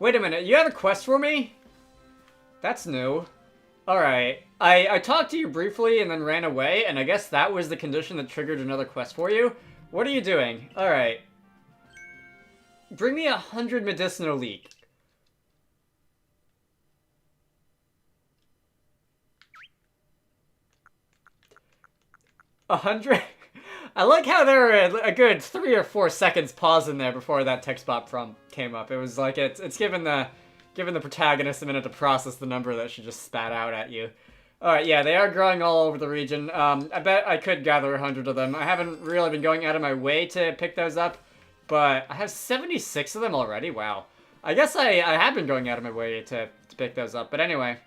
Wait a minute, you have a quest for me? That's new. Alright, I talked to you briefly and then ran away, and I guess that was the condition that triggered another quest for you. What are you doing? Alright. Bring me 100 medicinal leek. A 100? I like how there were a good 3 or 4 seconds pause in there before that text box prompt came up. It was like it's given the protagonist a minute to process the number that she just spat out at you. Alright, yeah, they are growing all over the region. I bet I could gather 100 of them. I haven't really been going out of my way to pick those up, but I have 76 of them already. Wow. I guess I have been going out of my way to pick those up, but anyway.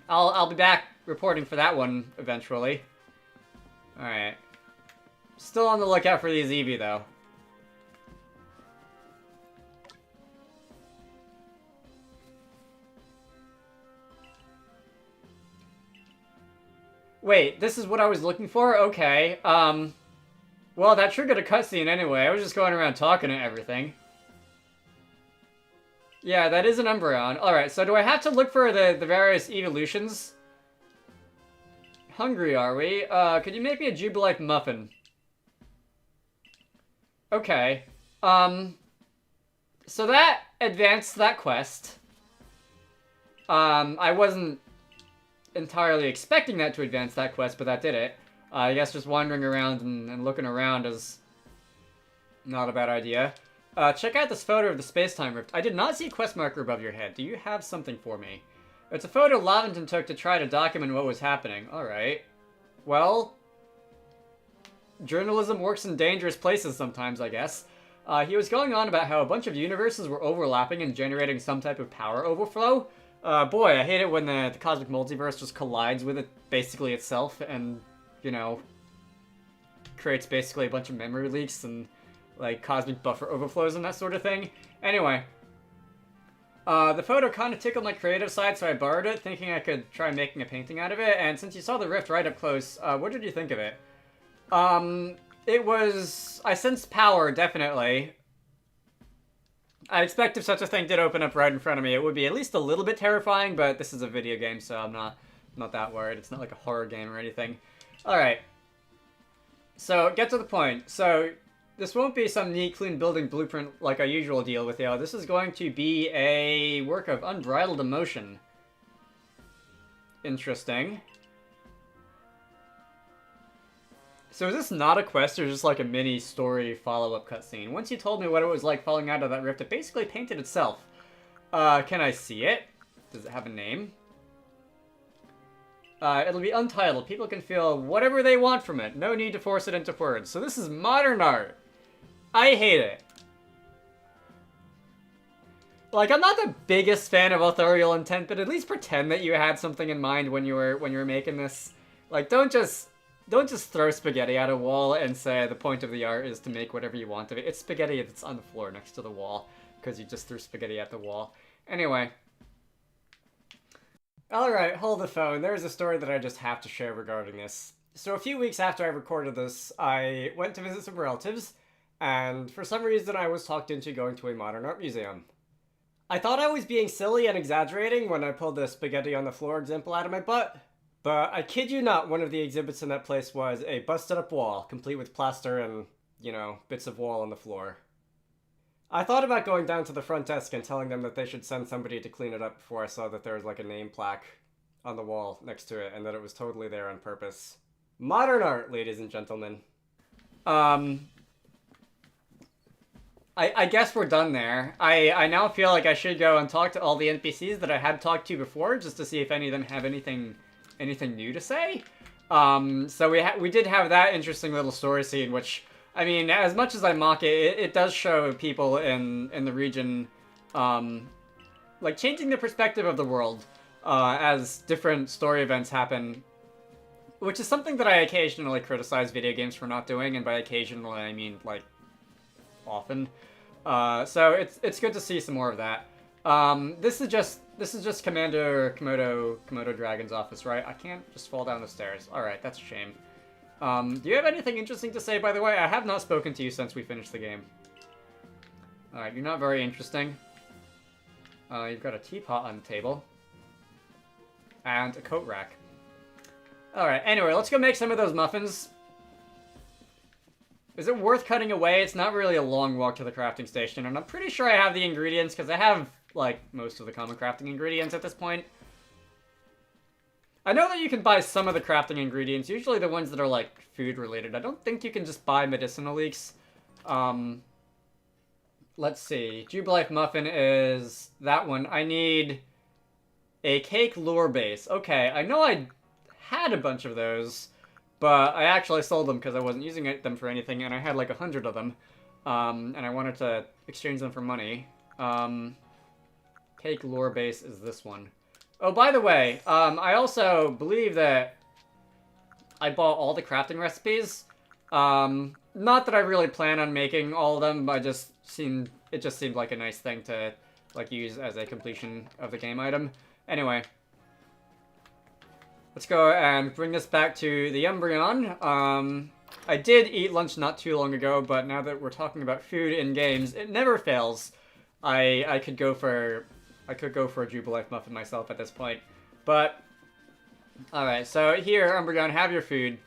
I'll be back reporting for that one eventually. Alright. Still on the lookout for these Eevee, though. Wait, this is what I was looking for? Okay, well, that triggered a cutscene anyway. I was just going around talking and everything. Yeah, that is an Umbreon. Alright, so do I have to look for the various evolutions? Hungry, are we? Could you make me a Jubilife muffin? Okay. So that advanced that quest. I wasn't entirely expecting that to advance that quest, but that did it. I guess just wandering around and looking around is not a bad idea. Check out this photo of the space-time rift. I did not see a quest marker above your head. Do you have something for me? It's a photo Laventon took to try to document what was happening. Alright. Well, journalism works in dangerous places sometimes, I guess. He was going on about how a bunch of universes were overlapping and generating some type of power overflow. Boy, I hate it when the cosmic multiverse just collides with it, basically itself, and, you know, creates basically a bunch of memory leaks and, like, cosmic buffer overflows and that sort of thing. Anyway, the photo kind of tickled my creative side, so I borrowed it, thinking I could try making a painting out of it, and since you saw the rift right up close, what did you think of it? It was... I sensed power, definitely. I expect if such a thing did open up right in front of me, it would be at least a little bit terrifying, but this is a video game, so I'm not that worried. It's not like a horror game or anything. Alright. So, get to the point. So, this won't be some neat, clean building blueprint like I usually deal with, yo. This is going to be a work of unbridled emotion. Interesting. So is this not a quest or just like a mini story follow-up cutscene? Once you told me what it was like falling out of that rift, it basically painted itself. Can I see it? Does it have a name? It'll be untitled. People can feel whatever they want from it. No need to force it into words. So this is modern art. I hate it. Like, I'm not the biggest fan of authorial intent, but at least pretend that you had something in mind when you were making this. Like, don't just throw spaghetti at a wall and say the point of the art is to make whatever you want of it. It's spaghetti that's on the floor next to the wall, because you just threw spaghetti at the wall. Anyway. Alright, hold the phone. There's a story that I just have to share regarding this. So a few weeks after I recorded this, I went to visit some relatives, and for some reason I was talked into going to a modern art museum. I thought I was being silly and exaggerating when I pulled the spaghetti on the floor example out of my butt. But I kid you not, one of the exhibits in that place was a busted up wall, complete with plaster and, you know, bits of wall on the floor. I thought about going down to the front desk and telling them that they should send somebody to clean it up before I saw that there was like a name plaque on the wall next to it and that it was totally there on purpose. Modern art, ladies and gentlemen. I guess we're done there. I now feel like I should go and talk to all the NPCs that I had talked to before just to see if any of them have anything new to say. So we did have that interesting little story scene, which, I mean, as much as I mock it, it does show people in the region, like, changing the perspective of the world, as different story events happen, which is something that I occasionally criticize video games for not doing, and by occasionally I mean, like, often. So it's good to see some more of that. This is just Commander Komodo Dragon's office, right? I can't just fall down the stairs. Alright, that's a shame. Do you have anything interesting to say, by the way? I have not spoken to you since we finished the game. Alright, you're not very interesting. You've got a teapot on the table. And a coat rack. Alright, anyway, let's go make some of those muffins. Is it worth cutting away? It's not really a long walk to the crafting station, and I'm pretty sure I have the ingredients, because I have, like, most of the common crafting ingredients at this point. I know that you can buy some of the crafting ingredients, usually the ones that are, like, food-related. I don't think you can just buy medicinal leeks. Let's see. Jubilife muffin is that one. I need a cake lure base. Okay, I know I had a bunch of those, but I actually sold them because I wasn't using them for anything, and I had like 100 of them. And I wanted to exchange them for money. Cake lure base is this one. Oh, by the way, I also believe that I bought all the crafting recipes. Not that I really plan on making all of them, but it just seemed like a nice thing to like use as a completion of the game item. Anyway, let's go and bring this back to the Umbreon. I did eat lunch not too long ago, but now that we're talking about food in games, it never fails. I could go for a Jubilife muffin myself at this point. But alright, so here, Umbreon, have your food.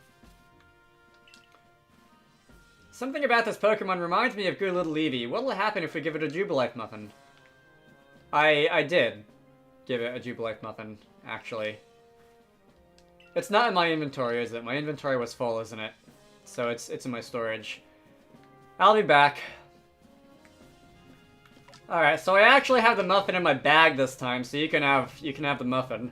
Something about this Pokemon reminds me of good little Eevee. What'll happen if we give it a Jubilife muffin? I did give it a Jubilife muffin, actually. It's not in my inventory, is it? My inventory was full, isn't it? So it's in my storage. I'll be back. Alright, so I actually have the muffin in my bag this time, so you can have the muffin.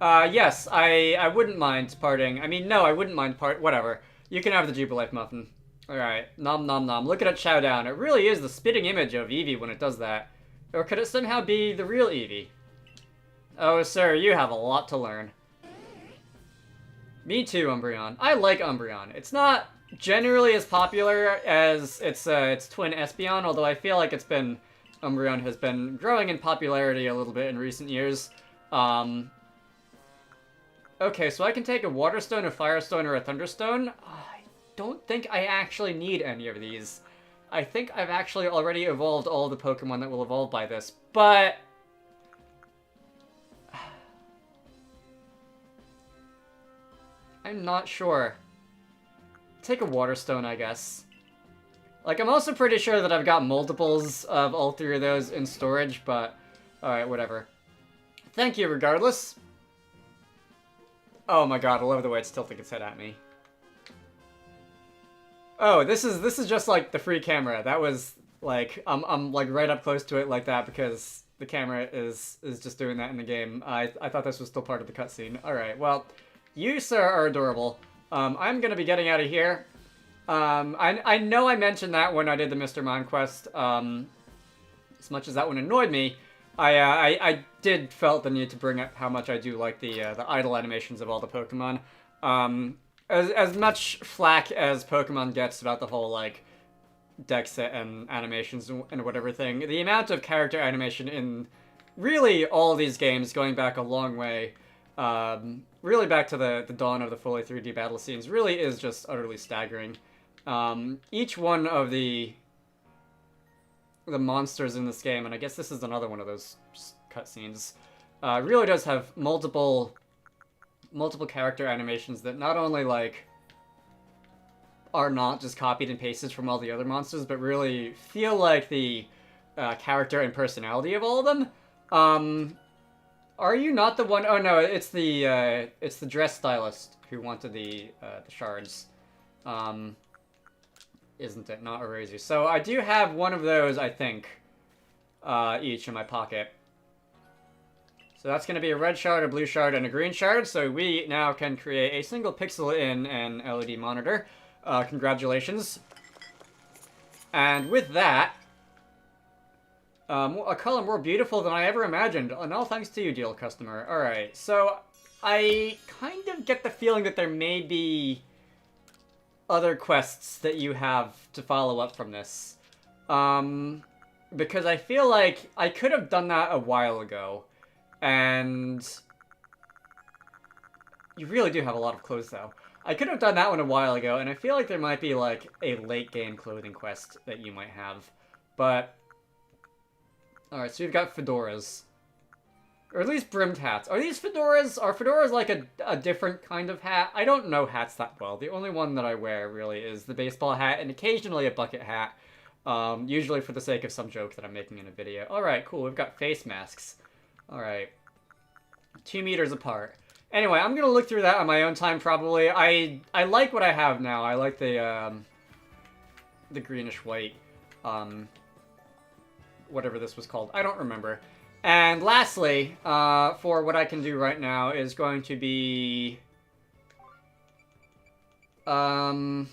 Yes, I wouldn't mind parting. I mean, no, I wouldn't mind whatever. You can have the Jubilife muffin. Alright, nom nom nom. Look at it chow down. It really is the spitting image of Eevee when it does that. Or could it somehow be the real Eevee? Oh, sir, you have a lot to learn. Me too, Umbreon. I like Umbreon. It's not generally as popular as its twin Espeon, although I feel like Umbreon has been growing in popularity a little bit in recent years. Okay, so I can take a Water Stone, a Fire Stone, or a Thunderstone. I don't think I actually need any of these. I think I've actually already evolved all the Pokemon that will evolve by this, but I'm not sure. Take a Water Stone, I guess. Like, I'm also pretty sure that I've got multiples of all three of those in storage, but alright, whatever. Thank you regardless. Oh my god, I love the way it's tilting its head at me. Oh, this is just like the free camera. That was like I'm like right up close to it like that because the camera is just doing that in the game. I thought this was still part of the cutscene. All right, well, you sir are adorable. I'm gonna be getting out of here. I know I mentioned that when I did the Mr. Mime quest. As much as that one annoyed me, I did felt the need to bring up how much I do like the idle animations of all the Pokemon. As much flack as Pokemon gets about the whole, like, deck set and animations and whatever thing, the amount of character animation in really all these games, going back a long way, really back to the dawn of the fully 3D battle scenes, really is just utterly staggering. Each one of the monsters in this game, and I guess this is another one of those cutscenes, really does have multiple character animations that not only, like, are not just copied and pasted from all the other monsters, but really feel like the character and personality of all of them. Are you not the one? Oh no, it's the dress stylist who wanted the shards. Isn't it? Not Eraser. So I do have one of those, I think, each in my pocket. So that's going to be a red shard, a blue shard, and a green shard, so we now can create a single pixel in an LED monitor. Congratulations. And with that, a color more beautiful than I ever imagined, and all thanks to you, deal customer. Alright, so I kind of get the feeling that there may be other quests that you have to follow up from this. Because I feel like I could have done that a while ago. And you really do have a lot of clothes, though. I could have done that one a while ago, and I feel like there might be, like, a late-game clothing quest that you might have. But Alright, so we've got fedoras. Or at least brimmed hats. Are these fedoras? Are fedoras like a different kind of hat? I don't know hats that well. The only one that I wear, really, is the baseball hat and occasionally a bucket hat. Usually for the sake of some joke that I'm making in a video. Alright, cool. We've got face masks. Alright. 2 meters apart. Anyway, I'm gonna look through that on my own time, probably. I like what I have now. I like the greenish-white, whatever this was called. I don't remember. And lastly, for what I can do right now is going to be... Boy, I'm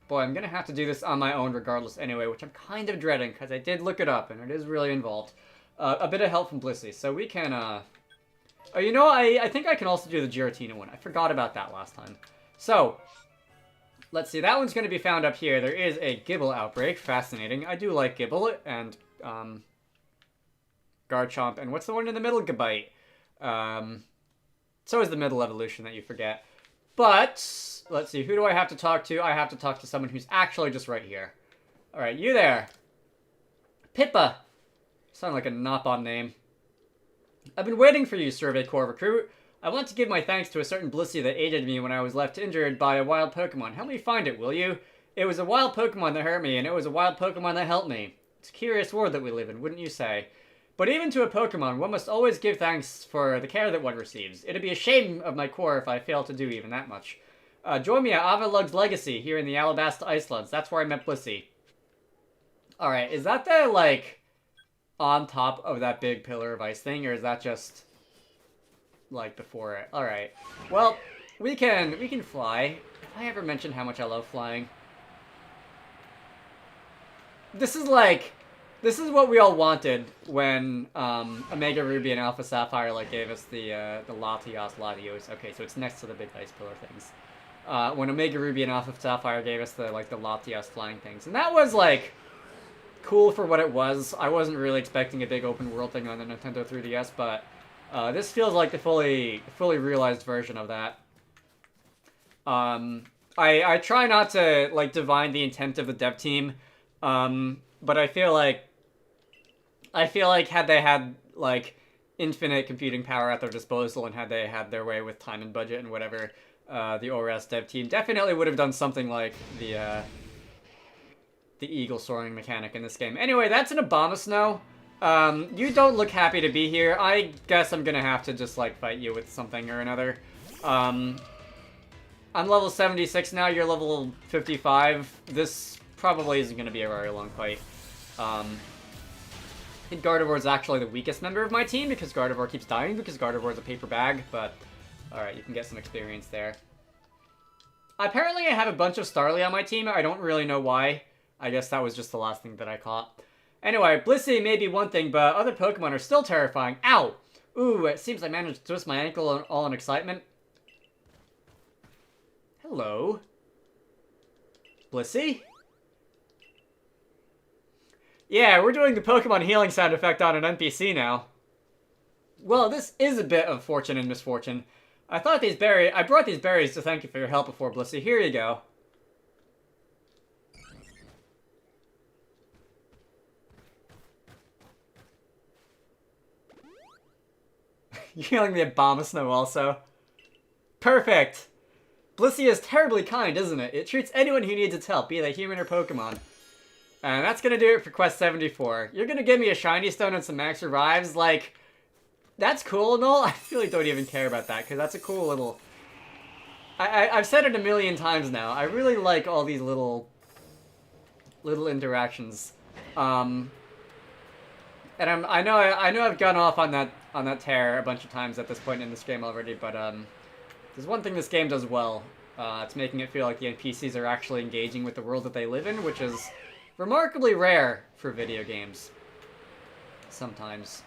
gonna have to do this on my own regardless anyway, which I'm kind of dreading, because I did look it up, and it is really involved. A bit of help from Blissey, so we can, Oh, you know, I think I can also do the Giratina one. I forgot about that last time. So, let's see. That one's going to be found up here. There is a Gibble outbreak. Fascinating. I do like Gibble and Garchomp. And what's the one in the middle? Gabite. So is the middle evolution that you forget. But, let's see. Who do I have to talk to? I have to talk to someone who's actually just right here. Alright, you there. Pippa. Sound like a Nopon name. I've been waiting for you, Survey Corps recruit. I want to give my thanks to a certain Blissey that aided me when I was left injured by a wild Pokemon. Help me find it, will you? It was a wild Pokemon that hurt me, and it was a wild Pokemon that helped me. It's a curious world that we live in, wouldn't you say? But even to a Pokemon, one must always give thanks for the care that one receives. It'd be a shame of my Corps if I failed to do even that much. Join me at Avalug's Legacy, here in the Alabasta Icelands. That's where I met Blissey. Alright, is that the, like... on top of that big pillar of ice thing, or is that just like before it? Alright. Well, we can fly. Have I ever mentioned how much I love flying? This is what we all wanted when Omega Ruby and Alpha Sapphire like gave us the Latios. Okay, so it's next to the big ice pillar things. When Omega Ruby and Alpha Sapphire gave us the Latios flying things. And that was like cool for what it was. I wasn't really expecting a big open world thing on the Nintendo 3DS, but this feels like the fully realized version of that. I try not to like divine the intent of the dev team, but I feel like had they had like infinite computing power at their disposal and had they had their way with time and budget and whatever, the ORS dev team definitely would have done something like the eagle soaring mechanic in this game. Anyway, that's an Abomasnow. You don't look happy to be here. I guess I'm gonna have to just, like, fight you with something or another. I'm level 76 now, you're level 55. This probably isn't gonna be a very long fight. I think Gardevoir is actually the weakest member of my team because Gardevoir keeps dying because Gardevoir is a paper bag, but alright, you can get some experience there. Apparently I have a bunch of Starly on my team. I don't really know why. I guess that was just the last thing that I caught. Anyway, Blissey may be one thing, but other Pokemon are still terrifying. Ow! Ooh, it seems I managed to twist my ankle all in excitement. Hello? Blissey? Yeah, we're doing the Pokemon healing sound effect on an NPC now. Well, this is a bit of fortune and misfortune. I brought these berries to thank you for your help before, Blissey. Here you go. Healing the Abomasnow also. Perfect! Blissey is terribly kind, isn't it? It treats anyone who needs its help, be they human or Pokemon. And that's gonna do it for Quest 74. You're gonna give me a Shiny Stone and some Max Revives? Like, that's cool and all. I really don't even care about that, because that's a cool little... I've said it a million times now. I really like all these little interactions. And I know I've gone off on that tear a bunch of times at this point in this game already, but there's one thing this game does well. It's making it feel like the NPCs are actually engaging with the world that they live in, which is remarkably rare for video games. Sometimes.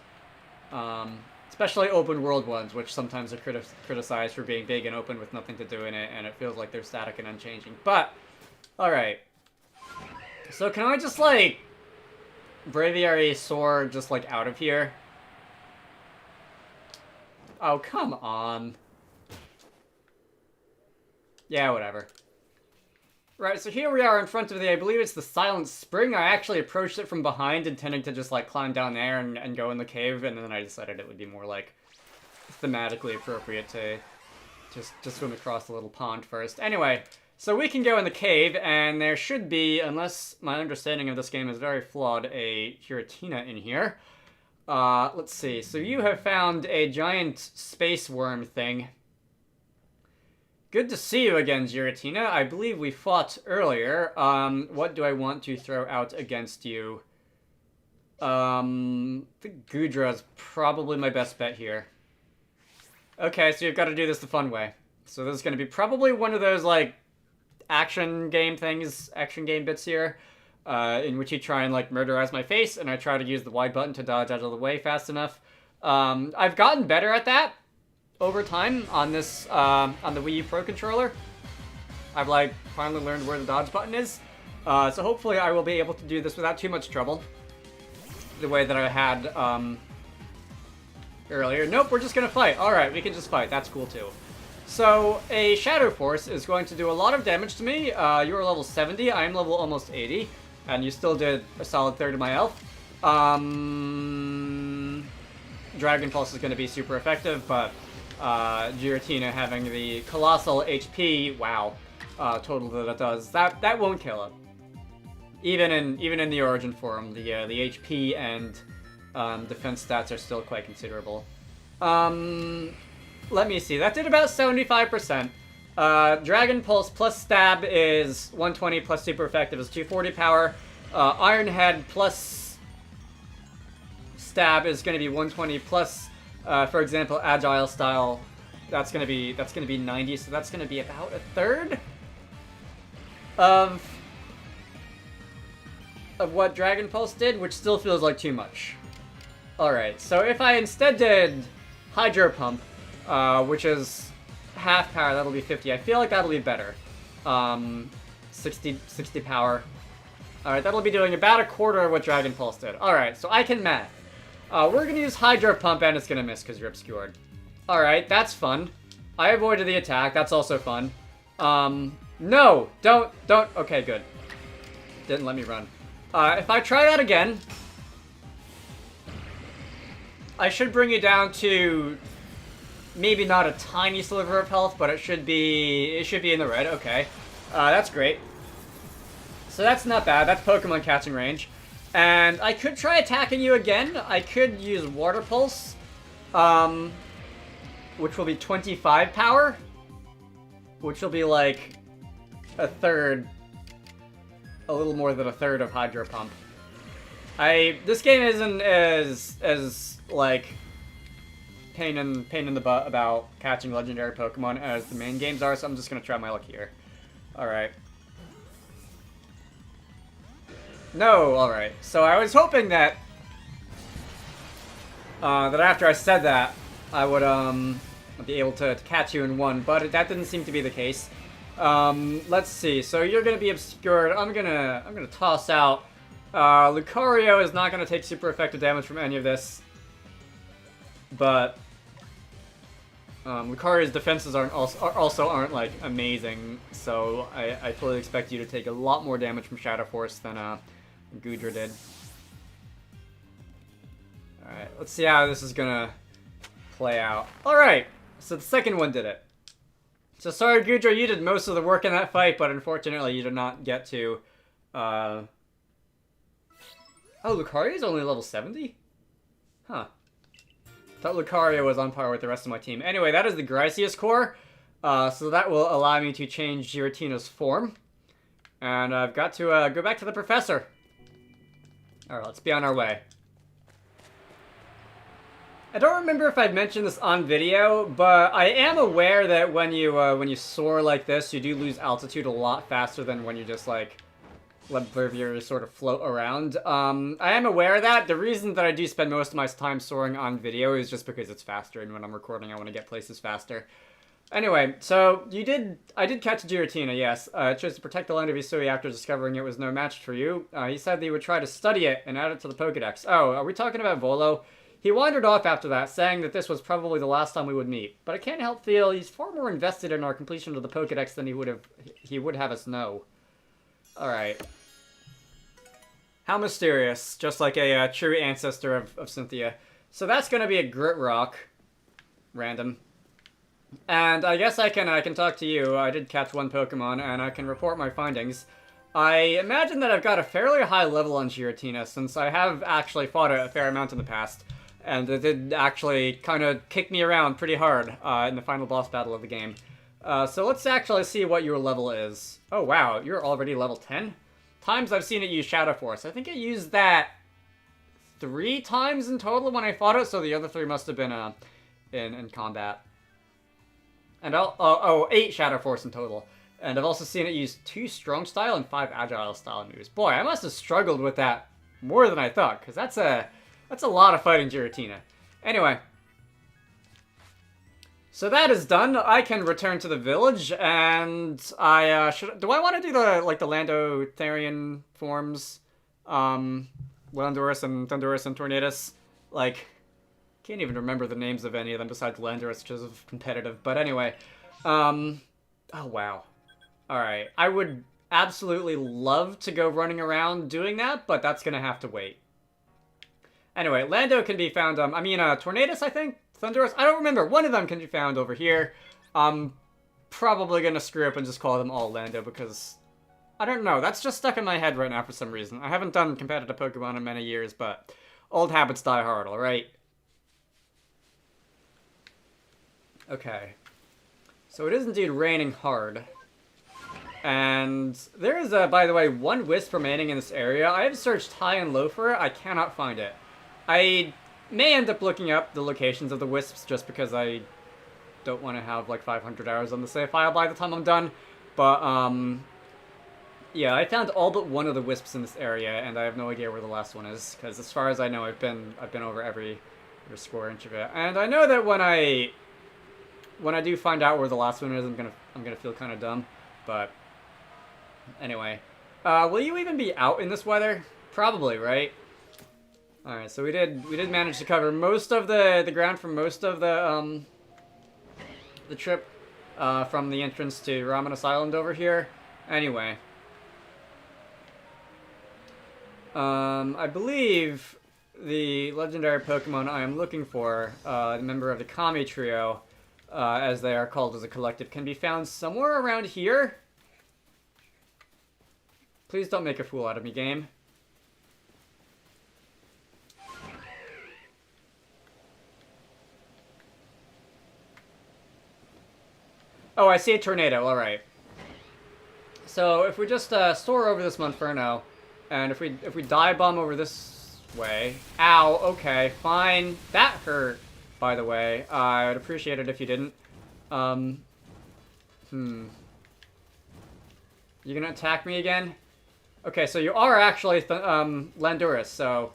Especially open world ones, which sometimes are criticized for being big and open with nothing to do in it, and it feels like they're static and unchanging. But, alright. So can I just, like, Braviary soar just, like, out of here? Oh, come on. Yeah, whatever. Right, so here we are in front of I believe it's the Silent Spring. I actually approached it from behind, intending to just, like, climb down there and go in the cave, and then I decided it would be more, like, thematically appropriate to just swim across the little pond first. Anyway, so we can go in the cave, and there should be, unless my understanding of this game is very flawed, a Giratina in here. Let's see. So you have found a giant space worm thing. Good to see you again, Giratina. I believe we fought earlier. What do I want to throw out against you? I think Gudra is probably my best bet here. Okay, so you've got to do this the fun way. So this is going to be probably one of those, like, action game bits here, in which you try and, like, murderize my face, and I try to use the Y button to dodge out of the way fast enough. I've gotten better at that over time on this, on the Wii U Pro controller. I've, like, finally learned where the dodge button is. So hopefully I will be able to do this without too much trouble. The way that I had, earlier. Nope, we're just gonna fight. Alright, we can just fight. That's cool too. So, a Shadow Force is going to do a lot of damage to me. You're level 70, I'm level almost 80. And you still did a solid third of my health. Dragon Pulse is going to be super effective, but Giratina having the colossal HP, wow, total that it does, that won't kill it. Even in the Origin form, the HP and defense stats are still quite considerable. Let me see. That did about 75%. Dragon Pulse plus Stab is 120 plus super effective is 240 power. Iron Head plus Stab is going to be 120 plus, for example, Agile Style. That's going to be 90. So that's going to be about a third of what Dragon Pulse did, which still feels like too much. Alright, so if I instead did Hydro Pump, which is half power, that'll be 50. I feel like that'll be better. 60 power. Alright, that'll be doing about a quarter of what Dragon Pulse did. Alright, so I can math. We're gonna use Hydro Pump, and it's gonna miss because you're obscured. Alright, that's fun. I avoided the attack, that's also fun. No! Don't, okay, good. Didn't let me run. If I try that again, I should bring you down to maybe not a tiny sliver of health, but it should be in the red. Okay, that's great. So that's not bad. That's Pokemon catching range, and I could try attacking you again. I could use Water Pulse, which will be 25 power, which will be like a third, a little more than a third of Hydro Pump. This game isn't as like pain in the butt about catching legendary Pokemon as the main games are, so I'm just gonna try my luck here. Alright. No, alright. So I was hoping that that after I said that, I would be able to catch you in one, but that didn't seem to be the case. Let's see. So you're gonna be obscured. I'm gonna toss out. Lucario is not gonna take super effective damage from any of this, but Lucario's defenses also aren't like amazing, so I fully expect you to take a lot more damage from Shadow Force than Gudra did. Alright, let's see how this is gonna play out. Alright, so the second one did it. So sorry, Gudra, you did most of the work in that fight, but unfortunately you did not get to... Oh, Lucario's only level 70? Huh. Thought Lucario was on par with the rest of my team. Anyway, that is the Arceus core. So that will allow me to change Giratina's form. And I've got to go back to the professor. Alright, let's be on our way. I don't remember if I've mentioned this on video, but I am aware that when you soar like this, you do lose altitude a lot faster than when you just, like, let Vervier sort of float around. I am aware of that. The reason that I do spend most of my time soaring on video is just because it's faster, and when I'm recording, I want to get places faster. Anyway, so I did catch Giratina, yes. It chose to protect the land of Hisui after discovering it was no match for you. He said that he would try to study it and add it to the Pokedex. Oh, are we talking about Volo? He wandered off after that, saying that this was probably the last time we would meet. But I can't help feel he's far more invested in our completion of the Pokedex than he would have us know. Alright. How mysterious. Just like a true ancestor of Cynthia. So that's gonna be a Grit Rock. Random. And I guess I can talk to you. I did catch one Pokemon, and I can report my findings. I imagine that I've got a fairly high level on Giratina, since I have actually fought it a fair amount in the past. And it did actually kind of kick me around pretty hard in the final boss battle of the game. So let's actually see what your level is. Oh wow, you're already level 10? Times I've seen it use Shadow Force. I think it used that 3 times in total when I fought it, so the other 3 must have been in combat. And 8 Shadow Force in total. And I've also seen it use 2 Strong Style and 5 Agile Style moves. Boy, I must have struggled with that more than I thought, because that's a lot of fighting Giratina. Anyway. So that is done. I can return to the village, and I do I want to do the Landotherian forms? Landorus and Thundurus and Tornadus? Like, can't even remember the names of any of them besides Landorus, which is competitive. But anyway, oh wow. Alright, I would absolutely love to go running around doing that, but that's gonna have to wait. Anyway, Lando can be found, Tornadus, I think? Thundurus? I don't remember. One of them can be found over here. I'm probably gonna screw up and just call them all Lando because, I don't know, that's just stuck in my head right now for some reason. I haven't done competitive Pokemon in many years, but old habits die hard, alright? Okay. So it is indeed raining hard. And there is, by the way, 1 wisp remaining in this area. I have searched high and low for it. I cannot find it. I may end up looking up the locations of the wisps just because I don't want to have like 500 hours on the save file by the time I'm done. But, yeah, I found all but 1 of the wisps in this area, and I have no idea where the last one is, because as far as I know, I've been over every square inch of it. And I know that when I do find out where the last one is, I'm gonna feel kind of dumb. But anyway, will you even be out in this weather? Probably, right? All right, so we did manage to cover most of the ground for most of the trip from the entrance to Ramanas Island over here. Anyway, I believe the legendary Pokemon I am looking for, the member of the Kami trio, as they are called as a collective, can be found somewhere around here. Please don't make a fool out of me, game. Oh, I see a tornado. All right. So if we just soar over this Monferno, and if we dive bomb over this way, ow. Okay, fine. That hurt. By the way, I would appreciate it if you didn't. You gonna attack me again? Okay, so you are actually Landorus, so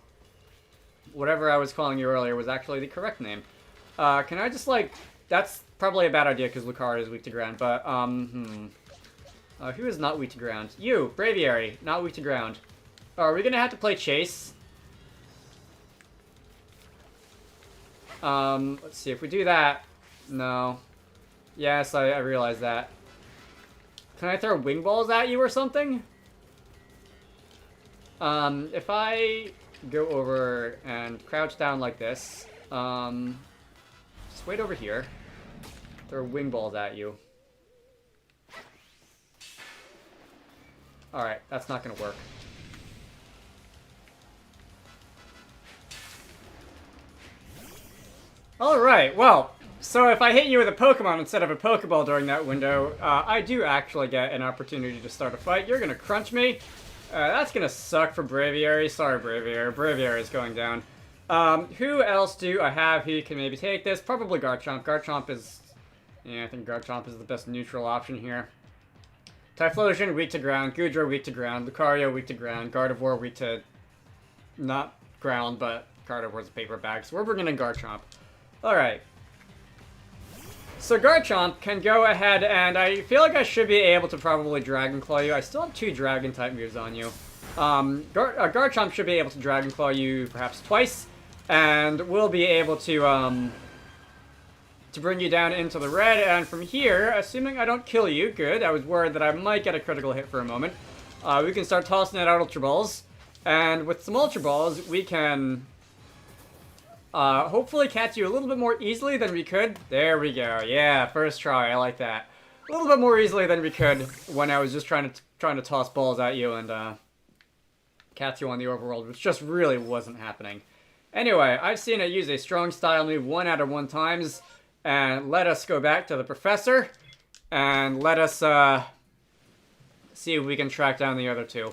whatever I was calling you earlier was actually the correct name. Can I just, like... That's probably a bad idea because Lucario is weak to ground, but, who is not weak to ground? You, Braviary, not weak to ground. Are we gonna have to play Chase? Let's see, if we do that... No. Yes, I realize that. Can I throw wing balls at you or something? If I go over and crouch down like this, just wait over here. Throw wing balls at you. Alright, that's not gonna work. Alright, well, so if I hit you with a Pokemon instead of a Pokeball during that window, I do actually get an opportunity to start a fight. You're gonna crunch me. That's gonna suck for Braviary. Sorry, Braviary. Braviary is going down. Who else do I have who can maybe take this? Probably Garchomp. Garchomp is... Yeah, I think Garchomp is the best neutral option here. Typhlosion, weak to ground. Goodra, weak to ground. Lucario, weak to ground. Gardevoir, weak to... Not ground, but Gardevoir's a paper bag. So we're bringing in Garchomp. Alright. So Garchomp can go ahead and I feel like I should be able to probably Dragon Claw you. I still have 2 Dragon-type moves on you. Garchomp should be able to Dragon Claw you perhaps twice. And we'll be able to bring you down into the red. And from here, assuming I don't kill you, good. I was worried that I might get a critical hit for a moment. we can start tossing out Ultra Balls. And with some Ultra Balls, we can hopefully catch you a little bit more easily than we could. There we go. Yeah, first try. I like that. A little bit more easily than we could when I was just trying to toss balls at you and catch you on the overworld, which just really wasn't happening. Anyway, I've seen it use a strong style move 1 out of 1 times, and let us go back to the professor and let us see if we can track down the other 2.